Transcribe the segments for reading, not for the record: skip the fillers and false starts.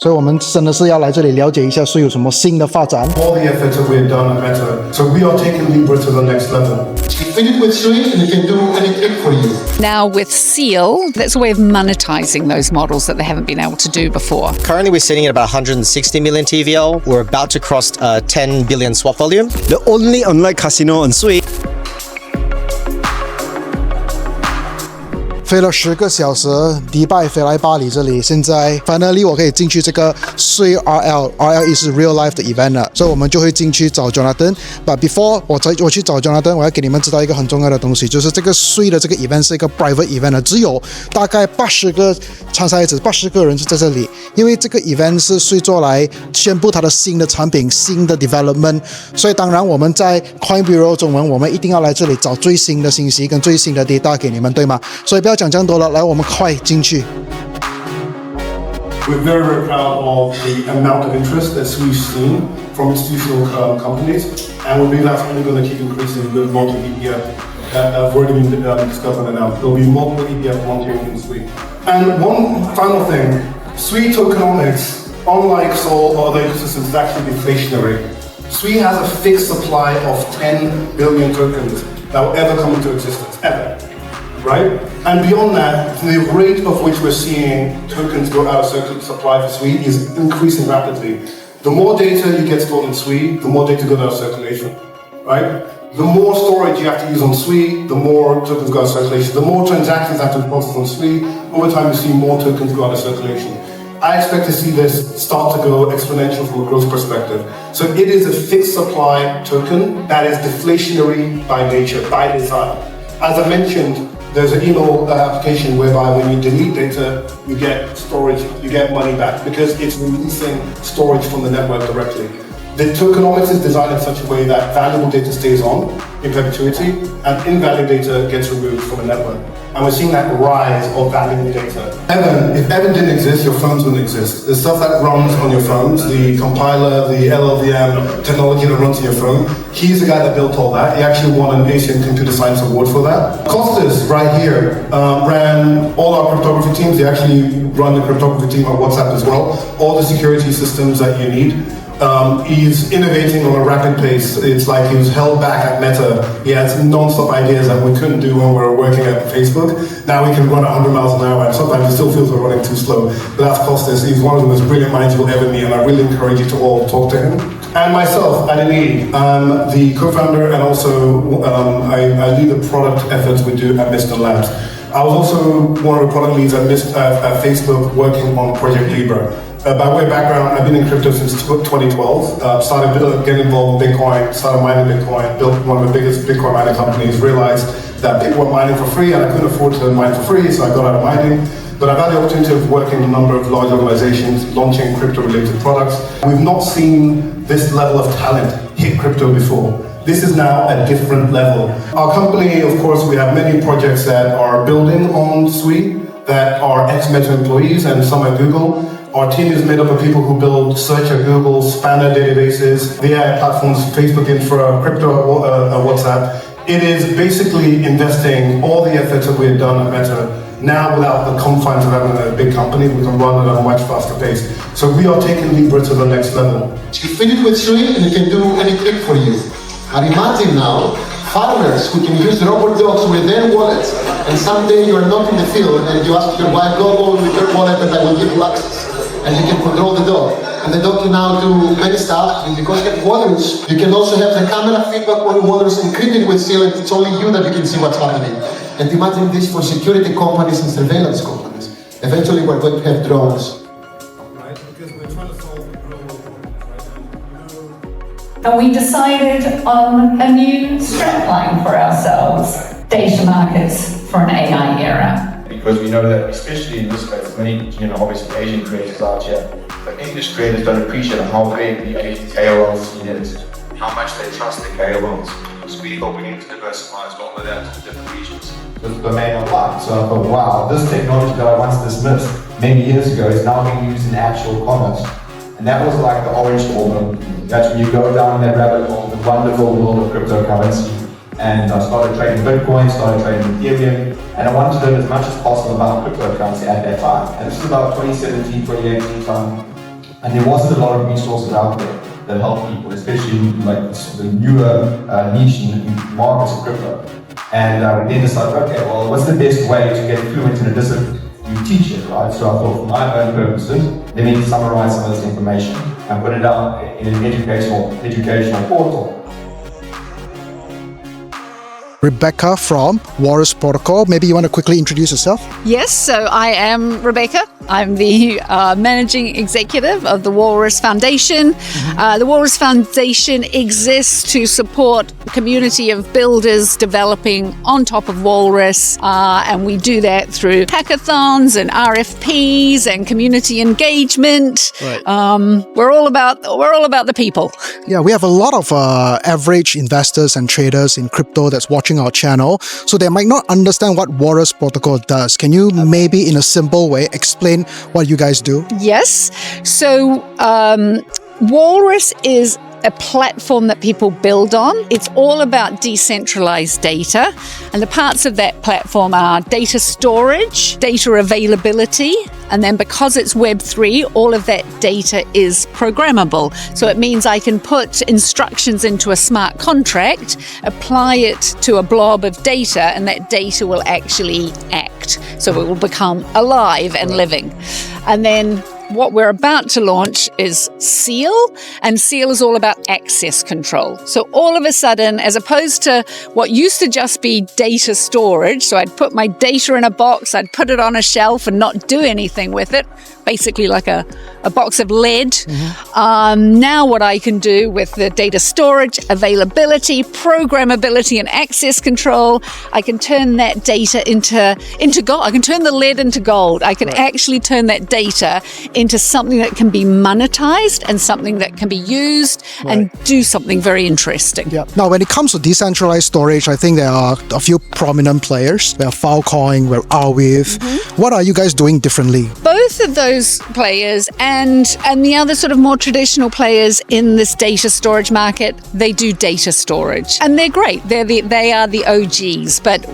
所以我们真的是要来这里了解一下SUI有什么新的发展。 All the efforts that we've done are better. So we are taking Libra to the next level. You fit it with SUI and it can do anything for you. Now with Seal, that's a way of monetizing those models that they haven't been able to do before. Currently, we're sitting at about 160 million TVL. We're about to cross 10 billion swap volume. The only online casino on SUI. 飞了10个小时，迪拜飞来巴黎这里，现在 finally 我可以进去这个SUI RL 是 real life 的 event 了，所以我们就会进去找 Jonathan。But before 我去找 Jonathan， 我要给你们知道一个很重要的东西，就是这个SUI的这个 event 是一个 private event 的，只有大概80个参赛者，80个人是在这里，因为这个 event 是SUI做来宣布它的新的产品、新的 development， 所以当然我们在 Coin Bureau 中文，我们一定要来这里找最新的信息跟最新的 data 给你们，对吗？所以不要讲这样多了，来，我们快进去。We're very, very proud of the amount of interest that SUI's seen from institutional companies, and we believe that's only going to keep increasing with multiple ETF that have already been discovered and announced. There will be multiple ETF launching in SUI. And one final thing, SUI tokenomics, unlike all other ecosystems, is actually deflationary. SUI has a fixed supply of 10 billion tokens that will ever come into existence, ever. Right? And beyond that, the rate of which we're seeing tokens go out of supply for SUI is increasing rapidly. The more data you get stored in SUI, the more data goes out of circulation, right? The more storage you have to use on SUI, the more tokens go out of circulation. The more transactions have to be processed on SUI, over time you see more tokens go out of circulation. I expect to see this start to go exponential from a growth perspective. So it is a fixed supply token that is deflationary by nature, by design. As I mentioned, there's an email application whereby when you delete data, you get storage, you get money back because it's releasing storage from the network directly. The tokenomics is designed in such a way that valuable data stays on in perpetuity and invaluable data gets removed from the network. And we're seeing that rise of valuable data. Evan, if Evan didn't exist, your phones wouldn't exist. The stuff that runs on your phones, the compiler, the LLVM technology that runs on your phone, he's the guy that built all that. He actually won an Asian Computer Science Award for that. Kostas, right here, ran all our cryptography teams. They actually run the cryptography team on WhatsApp as well. All the security systems that you need. He's innovating on a rapid pace. It's like he was held back at Meta. He has non-stop ideas that we couldn't do when we were working at Facebook. Now we can run 100 miles an hour, and sometimes it still feels we're running too slow. But that's Kostas. He's one of the most brilliant minds you'll ever meet, and I really encourage you to all talk to him. And myself, Adeniyi, I'm the co-founder, and also I lead the product efforts we do at Mr. Labs. I was also one of the product leads at Facebook working on Project Libra. By way of background, I've been in crypto since 2012. Started getting involved in Bitcoin, started mining Bitcoin, built one of the biggest Bitcoin mining companies, realized that people were mining for free and I couldn't afford to mine for free, so I got out of mining. But I've had the opportunity of working in a number of large organizations, launching crypto-related products. We've not seen this level of talent hit crypto before. This is now a different level. Our company, of course, we have many projects that are building on SUI, that are ex-Meta employees and some at Google. Our team is made up of people who build search at Google, spanner databases, the AI platforms, Facebook Infra, crypto, WhatsApp. It is basically investing all the efforts that we've done at Meta. Now, without the confines of having a big company, we can run at a much faster pace. So we are taking Libra to the next level. You fit it with SUI and it can do anything for you. And imagine now, farmers who can use robot dogs with their wallets, and someday you are not in the field and you ask your wife, go with your wallet and I will give you access. And you can control the dog. And the dog can now do many stuff, and because you have Walrus, you can also have the camera feedback on Walrus encrypted with Seal, and it's only you that you can see what's happening. And imagine this for security companies and surveillance companies. Eventually we're going to have drones. Right, because we're trying to solve global problems right now. And we decided on a new strapline for ourselves, data markets for an AI era. Because we know that, especially in this space, many, obviously Asian creators out here, but English creators don't appreciate how big the Asian KOL scene is, how much they trust the KOLs. So we thought we needed to diversify as well with that to different regions. The domain online. So I thought, wow, this technology that I once dismissed many years ago is now being used in actual commerce. And that was like the orange moment. That's when you go down that rabbit hole, the wonderful world of cryptocurrency. And I started trading Bitcoin, started trading Ethereum, and I wanted to learn as much as possible about cryptocurrency at that time. And this is about 2017, 2018 time. and there wasn't a lot of resources out there that help people, especially in like the newer niche in markets of crypto. And we then decided, okay, well, what's the best way to get fluent in a discipline? You teach it, right? So I thought, for my own purposes, let me summarize some of this information and put it out in an educational portal. Rebecca from Walrus Protocol. Maybe you want to quickly introduce yourself? Yes, so I am Rebecca. I'm the managing executive of the Walrus Foundation. The Walrus Foundation exists to support a community of builders developing on top of Walrus, and we do that through hackathons and RFPs and community engagement. Right. We're all about the people. Yeah, we have a lot of average investors and traders in crypto that's watching our channel, so they might not understand what Walrus Protocol does. Can you maybe in a simple way explain what you guys do? Yes. So Walrus is a platform that people build on. It's all about decentralized data. And the parts of that platform are data storage, data availability, and then because it's Web3, all of that data is programmable. So it means I can put instructions into a smart contract, apply it to a blob of data, and that data will actually act. So it will become alive and living. And then what we're about to launch is Seal, and Seal is all about access control. So all of a sudden, as opposed to what used to just be data storage, so I'd put my data in a box, I'd put it on a shelf and not do anything with it, basically like a box of lead. Now what I can do with the data storage, availability, programmability, and access control, I can turn that data into gold. I can turn the lead into gold. I can actually turn that data into something that can be monetized and something that can be used and do something very interesting. Yeah. Now, when it comes to decentralized storage, I think there are a few prominent players. We have Filecoin, we have Arweave. What are you guys doing differently? Both of those players and the other sort of more traditional players in this data storage market, they do data storage. And they're great. They are the OGs. But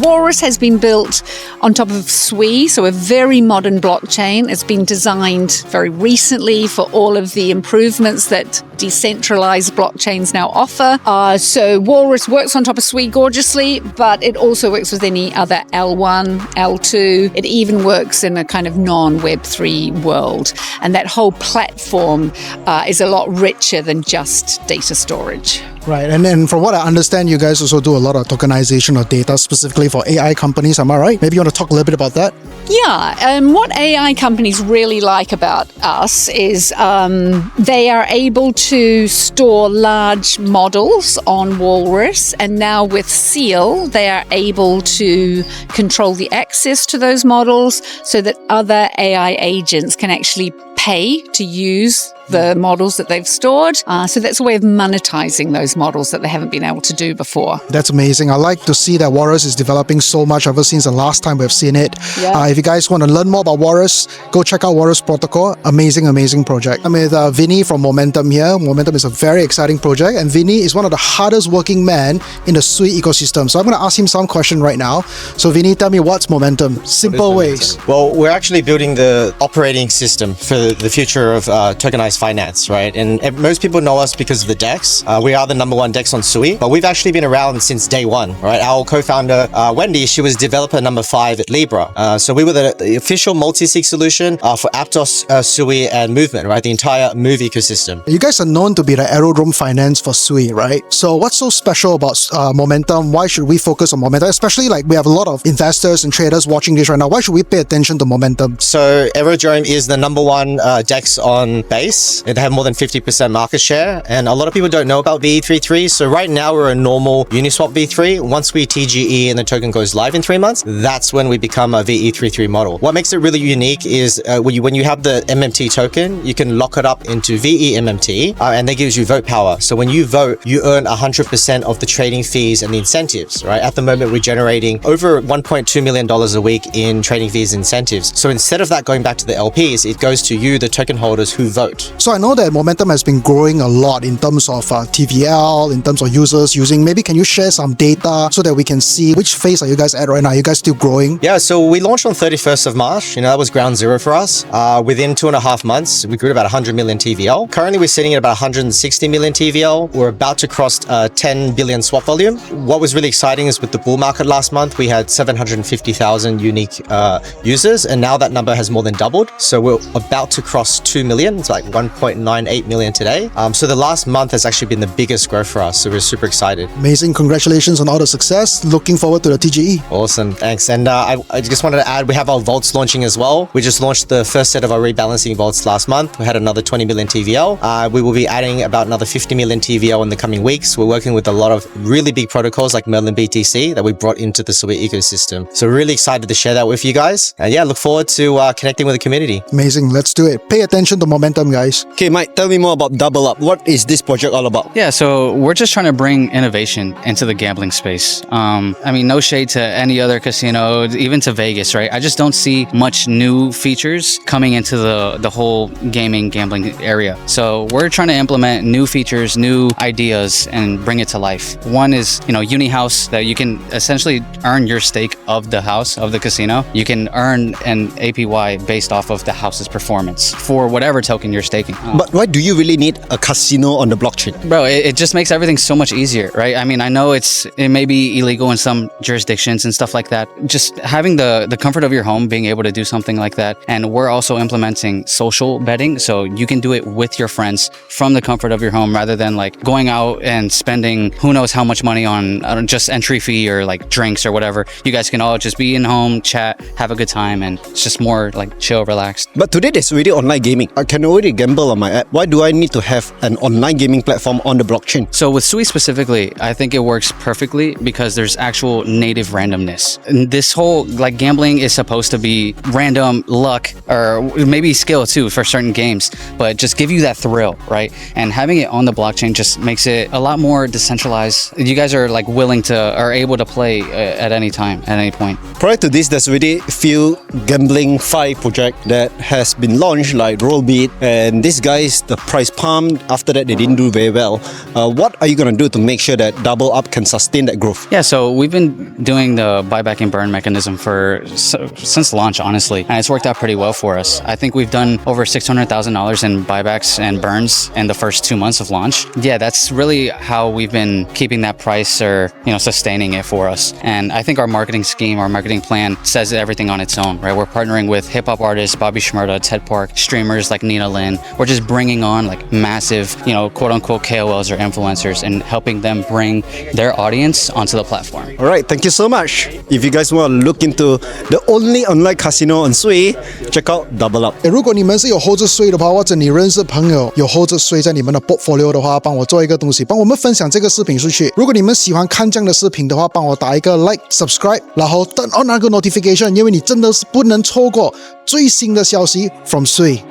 Walrus has been built on top of SUI, so a very modern blockchain. It's been designed very recently for all of the improvements that decentralized blockchains now offer. So Walrus works on top of SUI gorgeously, but it also works with any other L1, L2. It even works in a kind of non-Web3 world. And that whole platform is a lot richer than just data storage. Right, and then from what I understand, you guys also do a lot of tokenization of data specifically for AI companies, am I right? Maybe you want to talk a little bit about that? Yeah, what AI companies really like about us is they are able to store large models on Walrus, and now with Seal, they are able to control the access to those models so that other AI agents can actually pay to use the models that they've stored. So that's a way of monetizing those models that they haven't been able to do before. That's amazing. I like to see that Walrus is developing so much ever since the last time we've seen it. Yeah. If you guys want to learn more about Walrus, go check out Walrus Protocol. Amazing, amazing project. I'm with Vinny from Momentum here. Momentum is a very exciting project, and Vinny is one of the hardest working men in the SUI ecosystem. So I'm going to ask him some question right now. So Vinny, tell me what's Momentum? Simple ways. Well, we're actually building the operating system for the future of tokenized finance, right? And most people know us because of the DEX. We are the #1 DEX on SUI, but we've actually been around since day one, right? Our co-founder, Wendy, she was developer #5 at Libra. So we were the official multi-sig solution for Aptos, SUI, and Movement, right? The entire Move ecosystem. You guys are known to be the aerodrome finance for SUI, right? So what's so special about Momentum? Why should we focus on Momentum? Especially like we have a lot of investors and traders watching this right now. Why should we pay attention to Momentum? So Aerodrome is the #1 DEX on base. They have more than 50% market share, and a lot of people don't know about VE33. So right now we're a normal Uniswap V3. Once we TGE and the token goes live in 3 months, that's when we become a VE33 model. What makes it really unique is when you have the MMT token, you can lock it up into VE MMT, and that gives you vote power. So when you vote, you earn 100% of the trading fees and the incentives, right? At the moment, we're generating over $1.2 million a week in trading fees and incentives. So instead of that going back to the LPs, it goes to you, the token holders, who vote. So I know that momentum has been growing a lot in terms of TVL, in terms of users using. Maybe can you share some data so that we can see which phase are you guys at right now? Are you guys still growing? Yeah, so we launched on 31st of March. That was ground zero for us. Within 2.5 months, we grew to about 100 million TVL. Currently, we're sitting at about 160 million TVL. We're about to cross 10 billion swap volume. What was really exciting is with the bull market last month, we had 750,000 unique users, and now that number has more than doubled. So we're about to cross 2 million. It's like 1.98 million today. So the last month has actually been the biggest growth for us. So we're super excited. Amazing. Congratulations on all the success. Looking forward to the TGE. Awesome. Thanks. And I just wanted to add, we have our vaults launching as well. We just launched the first set of our rebalancing vaults last month. We had another 20 million TVL. We will be adding about another 50 million TVL in the coming weeks. We're working with a lot of really big protocols like Merlin BTC that we brought into the SUI ecosystem. So we're really excited to share that with you guys. And yeah, look forward to connecting with the community. Amazing. Let's do it. Pay attention to momentum, guys. Okay, Mike, tell me more about Double Up. What is this project all about? Yeah, so we're just trying to bring innovation into the gambling space. I mean, no shade to any other casino, even to Vegas, right? I just don't see much new features coming into the whole gambling area. So we're trying to implement new features, new ideas, and bring it to life. One is, Uni House, that you can essentially earn your stake of the house, of the casino. You can earn an APY based off of the house's performance for whatever token you're staking. But why do you really need a casino on the blockchain? Bro, it just makes everything so much easier, right? I mean, I know it may be illegal in some jurisdictions and stuff like that. Just having the comfort of your home, being able to do something like that. And we're also implementing social betting, so you can do it with your friends from the comfort of your home rather than like going out and spending who knows how much money on just entry fee or like drinks or whatever. You guys can all just be in home, chat, have a good time, and it's just more like chill, relaxed. But today there's already online gaming. I can already gamble on my app. Why do I need to have an online gaming platform on the blockchain? So with SUI specifically, I think it works perfectly because there's actual native randomness. And this whole like gambling is supposed to be random luck or maybe skill too for certain games, but just give you that thrill, right? And having it on the blockchain just makes it a lot more decentralized. You guys are like willing to or able to play at any time, at any point. Prior to this, there's already few gambling FI project that has been launched like Rollbit, and these guys, the price pumped. After that, they didn't do very well. What are you gonna do to make sure that Double Up can sustain that growth? Yeah, so we've been doing the buyback and burn mechanism since launch, honestly, and it's worked out pretty well for us. I think we've done over $600,000 in buybacks and burns in the first 2 months of launch. Yeah, that's really how we've been keeping that price or sustaining it for us. And I think our marketing scheme, our marketing plan says everything on its own, right? We're partnering with hip hop artists, Bobby Shmurda, Ted Park, streamers like Nina Lin. We're just bringing on like massive, quote unquote KOLs or influencers and helping them bring their audience onto the platform. All right, thank you so much. If you guys want to look into the only online casino on SUI, check out Double Up. 如果你们是有 hold 着SUI的话，或者你认识朋友有 hold 着SUI在你们的 portfolio 的话，帮我做一个东西，帮我们分享这个视频出去。如果你们喜欢看这样的视频的话，帮我打一个 like、subscribe， 然后 turn on 那个 notification， 因为你真的是不能错过最新的消息 from SUI。